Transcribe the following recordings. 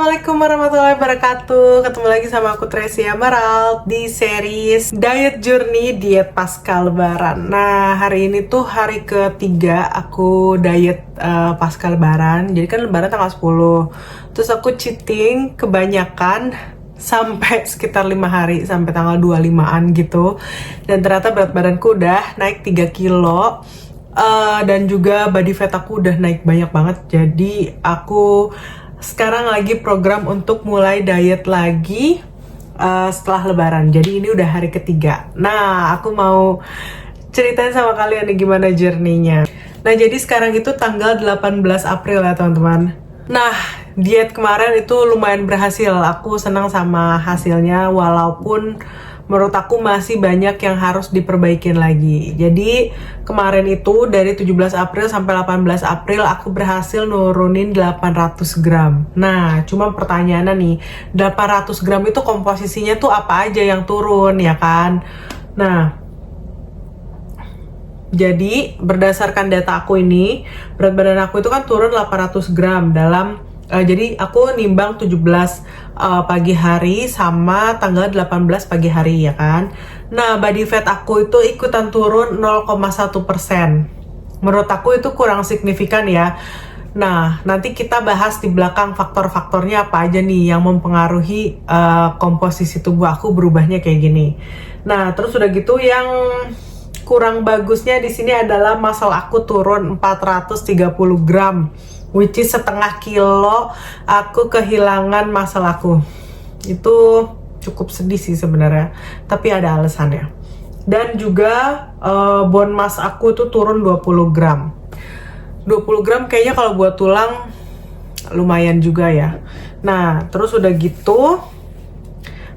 Assalamualaikum warahmatullahi wabarakatuh. Ketemu lagi sama aku Tracy Amaral di series Diet Journey Diet Pasca Lebaran. Nah, hari ini tuh hari ketiga aku diet pasca Lebaran. Jadi kan Lebaran tanggal 10. Terus aku cheating kebanyakan sampai sekitar 5 hari, sampai tanggal 25-an gitu. Dan ternyata berat badanku udah naik 3 kilo. Dan juga body fat aku udah naik banyak banget. Jadi aku sekarang lagi program untuk mulai diet lagi setelah Lebaran. Jadi ini udah hari ketiga. Nah, aku mau ceritain sama kalian nih gimana journey-nya. Nah, jadi sekarang itu tanggal 18 April ya teman-teman. Nah, diet kemarin itu lumayan berhasil. Aku senang sama hasilnya walaupun menurut aku masih banyak yang harus diperbaikin lagi. Jadi kemarin itu dari 17 April sampai 18 April aku berhasil nurunin 800 gram. Nah, cuma pertanyaannya nih, 800 gram itu komposisinya tuh apa aja yang turun ya kan? Nah, jadi berdasarkan data aku ini, berat badan aku itu kan turun 800 gram dalam jadi aku nimbang 17 pagi hari sama tanggal 18 pagi hari ya kan. Nah, body fat aku itu ikutan turun 0,1%. Menurut aku itu kurang signifikan ya. Nah, nanti kita bahas di belakang faktor-faktornya apa aja nih yang mempengaruhi komposisi tubuh aku berubahnya kayak gini. Nah, terus udah gitu yang kurang bagusnya di sini adalah muscle aku turun 430 gram. Which is setengah kilo aku kehilangan muscle aku. Itu cukup sedih sih sebenarnya, tapi ada alasannya. Dan juga bone mass aku tuh turun 20 gram. 20 gram kayaknya kalau buat tulang lumayan juga ya. Nah, terus udah gitu,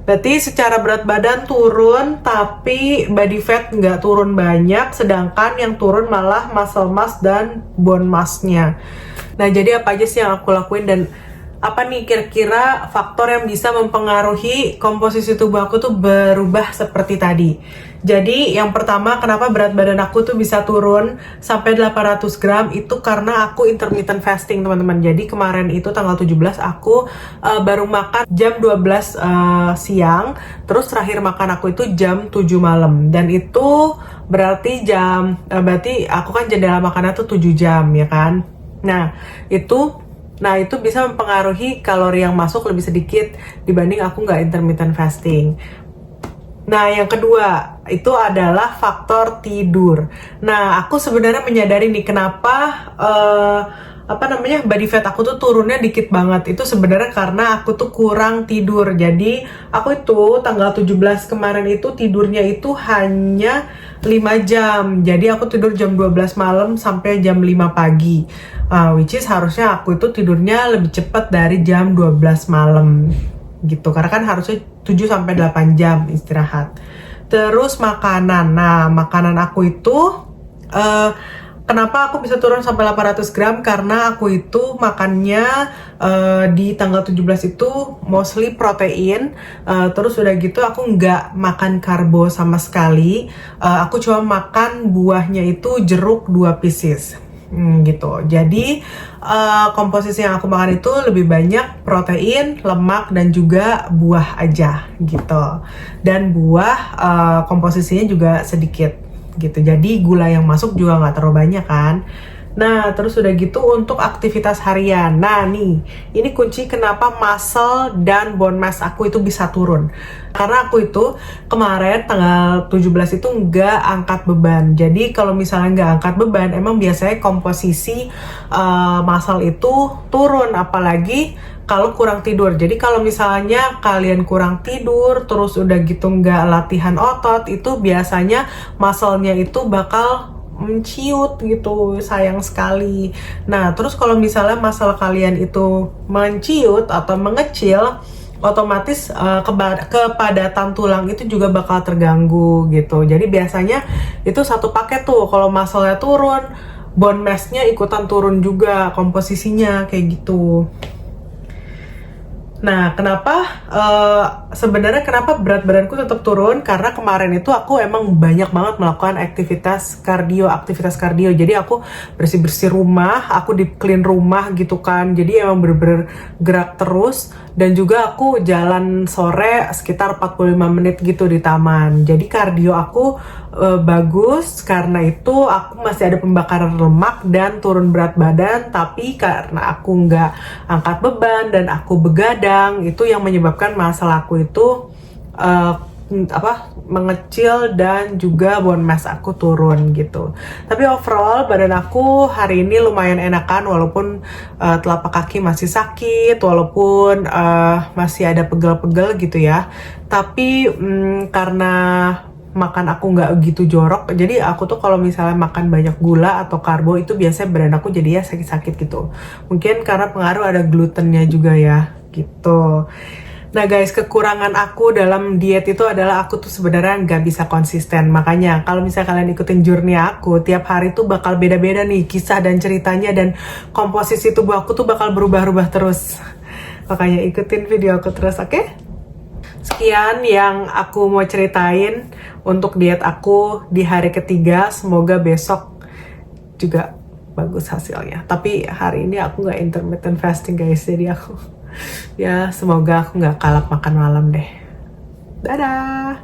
berarti secara berat badan turun, tapi body fat nggak turun banyak, sedangkan yang turun malah muscle mass dan bone mass-nya. Nah, jadi apa aja sih yang aku lakuin dan apa nih kira-kira faktor yang bisa mempengaruhi komposisi tubuh aku tuh berubah seperti tadi. Jadi yang pertama, kenapa berat badan aku tuh bisa turun sampai 800 gram itu karena aku intermittent fasting teman-teman. Jadi kemarin itu tanggal 17 aku baru makan jam 12 siang, terus terakhir makan aku itu jam 7 malam. Dan itu berarti berarti aku kan jendela makannya tuh 7 jam ya kan. Nah, itu bisa mempengaruhi kalori yang masuk lebih sedikit dibanding aku nggak intermittent fasting. Nah, yang kedua itu adalah faktor tidur. Nah, aku sebenarnya menyadari nih kenapa body fat aku tuh turunnya dikit banget. Itu sebenarnya karena aku tuh kurang tidur. Jadi aku itu tanggal 17 kemarin itu tidurnya itu hanya 5 jam. Jadi aku tidur jam 12 malam sampai jam 5 pagi. Which is harusnya aku itu tidurnya lebih cepat dari jam 12 malam gitu. Karena kan harusnya 7 sampai 8 jam istirahat. Terus makanan. Nah, makanan aku itu kenapa aku bisa turun sampai 800 gram? Karena aku itu makannya di tanggal 17 itu mostly protein. Terus udah gitu aku nggak makan karbo sama sekali. Aku cuma makan buahnya itu jeruk 2 pieces. Gitu. Jadi komposisi yang aku makan itu lebih banyak protein, lemak, dan juga buah aja gitu. Dan buah komposisinya juga sedikit gitu. Jadi gula yang masuk juga nggak terlalu banyak kan. Nah, terus udah gitu untuk aktivitas harian. Nah nih, ini kunci kenapa muscle dan bone mass aku itu bisa turun. Karena aku itu kemarin tanggal 17 itu nggak angkat beban. Jadi kalau misalnya nggak angkat beban, emang biasanya komposisi muscle itu turun. Apalagi kalau kurang tidur. Jadi kalau misalnya kalian kurang tidur, terus udah gitu nggak latihan otot, itu biasanya muscle-nya itu bakal menciut gitu, sayang sekali. Nah, terus kalau misalnya muscle kalian itu menciut atau mengecil, otomatis kepadatan tulang itu juga bakal terganggu gitu. Jadi biasanya itu satu paket tuh, kalau muscle-nya turun, bone mass-nya ikutan turun juga komposisinya kayak gitu. Nah, sebenarnya kenapa berat badanku tetap turun? Karena kemarin itu aku emang banyak banget melakukan aktivitas kardio. Jadi aku bersih-bersih rumah, aku deep clean rumah gitu kan. Jadi emang bener-bener gerak terus. Dan juga aku jalan sore sekitar 45 menit gitu di taman. Jadi kardio aku bagus, karena itu aku masih ada pembakaran lemak dan turun berat badan. Tapi karena aku nggak angkat beban dan aku begadang, itu yang menyebabkan masalah aku itu mengecil dan juga bone mass aku turun gitu. Tapi overall badan aku hari ini lumayan enakan, walaupun telapak kaki masih sakit, walaupun masih ada pegel-pegel gitu ya. Tapi karena makan aku nggak gitu jorok, jadi aku tuh kalau misalnya makan banyak gula atau karbo itu biasanya badan aku jadi ya sakit-sakit gitu. Mungkin karena pengaruh ada glutennya juga ya gitu. Nah guys, kekurangan aku dalam diet itu adalah aku tuh sebenarnya nggak bisa konsisten. Makanya kalau misalnya kalian ikutin journey aku, tiap hari tuh bakal beda-beda nih kisah dan ceritanya, dan komposisi tubuh aku tuh bakal berubah-ubah terus. Makanya ikutin video aku terus, oke? Sekian yang aku mau ceritain untuk diet aku di hari ketiga. Semoga besok juga bagus hasilnya. Tapi hari ini aku nggak intermittent fasting guys, jadi aku ya semoga aku nggak kalap makan malam deh. Dadah!